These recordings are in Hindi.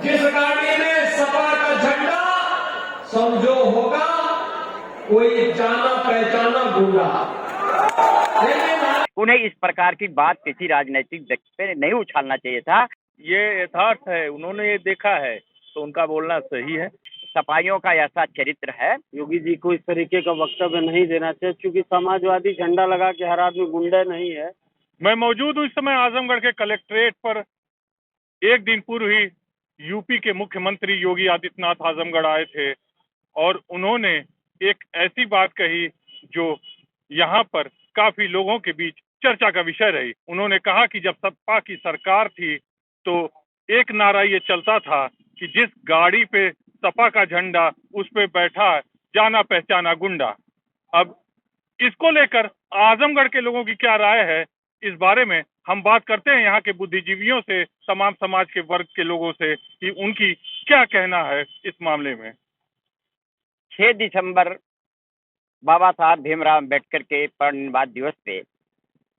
जिस गाड़ी में सपा का झंडा समझो होगा कोई जाना पहचाना गुंडा। उन्हें इस प्रकार की बात किसी राजनीतिक व्यक्ति पे नहीं उछालना चाहिए था। ये यथार्थ है, उन्होंने ये देखा है तो उनका बोलना सही है। सपाइयों का ऐसा चरित्र है। योगी जी को इस तरीके का वक्तव्य नहीं देना चाहिए, क्योंकि समाजवादी झंडा लगा के हर आदमी गुंडा नहीं है। मैं मौजूद हूँ इस समय आजमगढ़ के कलेक्ट्रेट पर। एक दिन पूर्व ही यूपी के मुख्यमंत्री योगी आदित्यनाथ आजमगढ़ आए थे और उन्होंने एक ऐसी बात कही जो यहाँ पर काफी लोगों के बीच चर्चा का विषय रही। उन्होंने कहा कि जब सपा की सरकार थी तो एक नारा ये चलता था कि जिस गाड़ी पे सपा का झंडा उस पे बैठा जाना पहचाना गुंडा। अब इसको लेकर आजमगढ़ के लोगों की क्या राय है, इस बारे में हम बात करते हैं यहाँ के बुद्धिजीवियों से, तमाम समाज के वर्ग के लोगों से कि उनकी क्या कहना है इस मामले में। 6 दिसंबर बाबा साहब भीमराव अम्बेडकर के परिनिर्वाण दिवस पे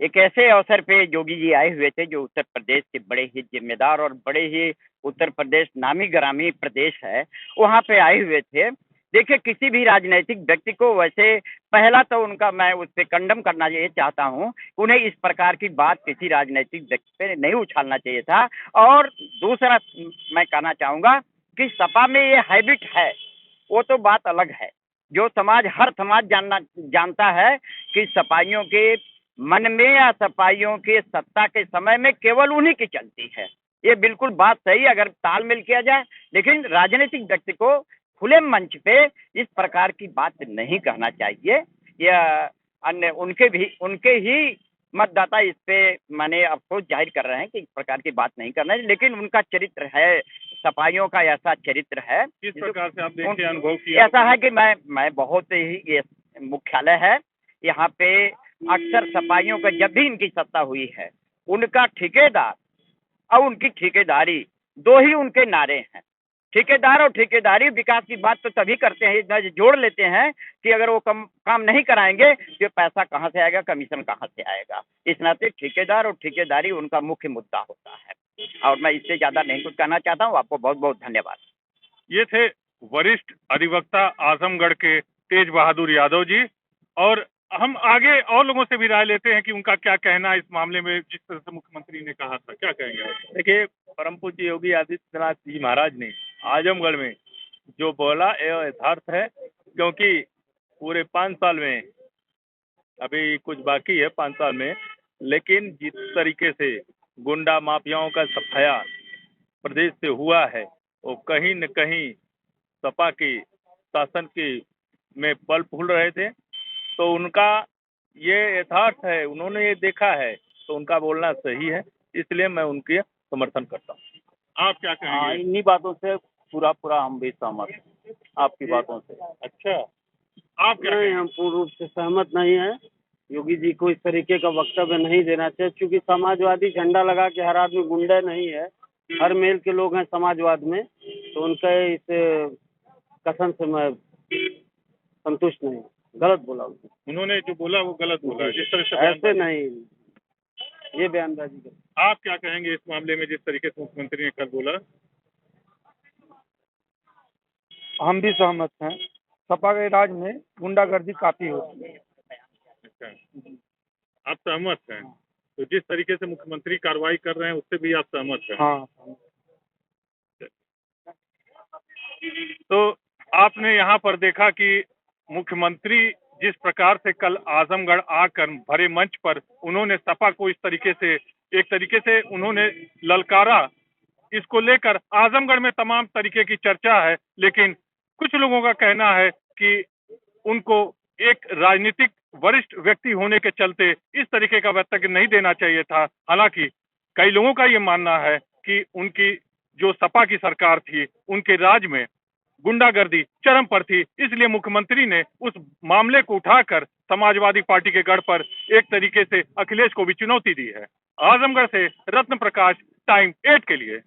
एक ऐसे अवसर पे योगी जी आए हुए थे जो उत्तर प्रदेश के बड़े ही जिम्मेदार और बड़े ही उत्तर प्रदेश नामी ग्रामी प्रदेश है, वहाँ पे आए हुए थे। देखिए, किसी भी राजनीतिक व्यक्ति को वैसे पहला तो उनका मैं उस पर कंडम करना ये चाहता हूँ, उन्हें इस प्रकार की बात किसी राजनीतिक व्यक्ति पे नहीं उछालना चाहिए था। और दूसरा मैं कहना चाहूँगा कि सपा में ये हैबिट है, वो तो बात अलग है। जो समाज, हर समाज जानता है कि सपाइयों के मन में या सपाइयों के सत्ता के समय में केवल उन्हीं की चलती है। ये बिल्कुल बात सही अगर तालमेल किया जाए, लेकिन राजनीतिक व्यक्ति को खुले मंच पे इस प्रकार की बात नहीं कहना चाहिए। यह अन्य उनके ही मतदाता इस पे माने अफसोस जाहिर कर रहे हैं कि इस प्रकार की बात नहीं करना है, लेकिन उनका चरित्र है, सपाइयों का ऐसा चरित्र है। किस प्रकार से आप देखिए अनुभव किया? ऐसा है कि मैं बहुत ही, ये मुख्यालय है यहाँ पे, अक्सर सपाइयों का जब भी इनकी सत्ता हुई है, उनका ठेकेदार और उनकी ठेकेदारी, दो ही उनके नारे हैं। ठेकेदार और ठेकेदारी। विकास की बात तो तभी करते हैं, जोड़ लेते हैं कि अगर वो काम नहीं कराएंगे तो पैसा कहाँ से आएगा, कमीशन कहाँ से आएगा। इस नाते ठेकेदार और ठेकेदारी उनका मुख्य मुद्दा होता है। और मैं इससे ज्यादा नहीं कुछ कहना चाहता हूँ। आपको बहुत बहुत धन्यवाद। ये थे वरिष्ठ अधिवक्ता आजमगढ़ के तेज बहादुर यादव जी। और हम आगे और लोगों से भी राय लेते हैं कि उनका क्या कहना है इस मामले में, जिस तरह से मुख्यमंत्री ने कहा था। क्या कहेंगे आप? देखिए, परम पूज्य योगी आदित्यनाथ जी महाराज ने आजमगढ़ में जो बोला यह यथार्थ है, क्योंकि पूरे 5 साल में, अभी कुछ बाकी है 5 साल में, लेकिन जिस तरीके से गुंडा माफियाओं का सफाया प्रदेश से हुआ है, वो कहीं न कहीं सपा की शासन की में पल फूल रहे थे। तो उनका ये यथार्थ है, उन्होंने ये देखा है तो उनका बोलना सही है, इसलिए मैं उनके समर्थन करता हूँ। आप क्या कहेंगे? इन्हीं बातों से पूरा हम भी सहमत हैं आपकी बातों से। अच्छा, आप क्या नहीं, कहेंगे? हम पूर्ण रूप से सहमत नहीं है। योगी जी को इस तरीके का वक्तव्य नहीं देना चाहिए, क्योंकि समाजवादी झंडा लगा के हर आदमी गुंडा नहीं है। हर मेल के लोग हैं समाजवाद में, तो उनका इस कथन से मैं संतुष्ट नहीं। गलत बोला उन्होंने जो बोला वो गलत बोला, जिस तरह से ऐसे नहीं, ये बयानबाजी कर। आप क्या कहेंगे इस मामले में, जिस तरीके से मुख्यमंत्री ने कल बोला? हम भी सहमत हैं। सपा के राज में गुंडागर्दी काफी होती है। अच्छा, आप सहमत हैं? तो जिस तरीके से मुख्यमंत्री कार्रवाई कर रहे हैं उससे भी आप सहमत हैं? हाँ, तो आपने यहाँ पर देखा कि मुख्यमंत्री जिस प्रकार से कल आजमगढ़ आकर भरे मंच पर उन्होंने सपा को इस तरीके से, एक तरीके से उन्होंने ललकारा। इसको लेकर आजमगढ़ में तमाम तरीके की चर्चा है, लेकिन कुछ लोगों का कहना है कि उनको एक राजनीतिक वरिष्ठ व्यक्ति होने के चलते इस तरीके का वक्तव्य नहीं देना चाहिए था। हालांकि कई लोगों का ये मानना है कि उनकी जो सपा की सरकार थी, उनके राज में गुंडागर्दी चरम पर थी, इसलिए मुख्यमंत्री ने उस मामले को उठाकर समाजवादी पार्टी के गढ़ पर एक तरीके से अखिलेश को भी चुनौती दी है। आजमगढ़ से रत्न प्रकाश, टाइम 8 के लिए।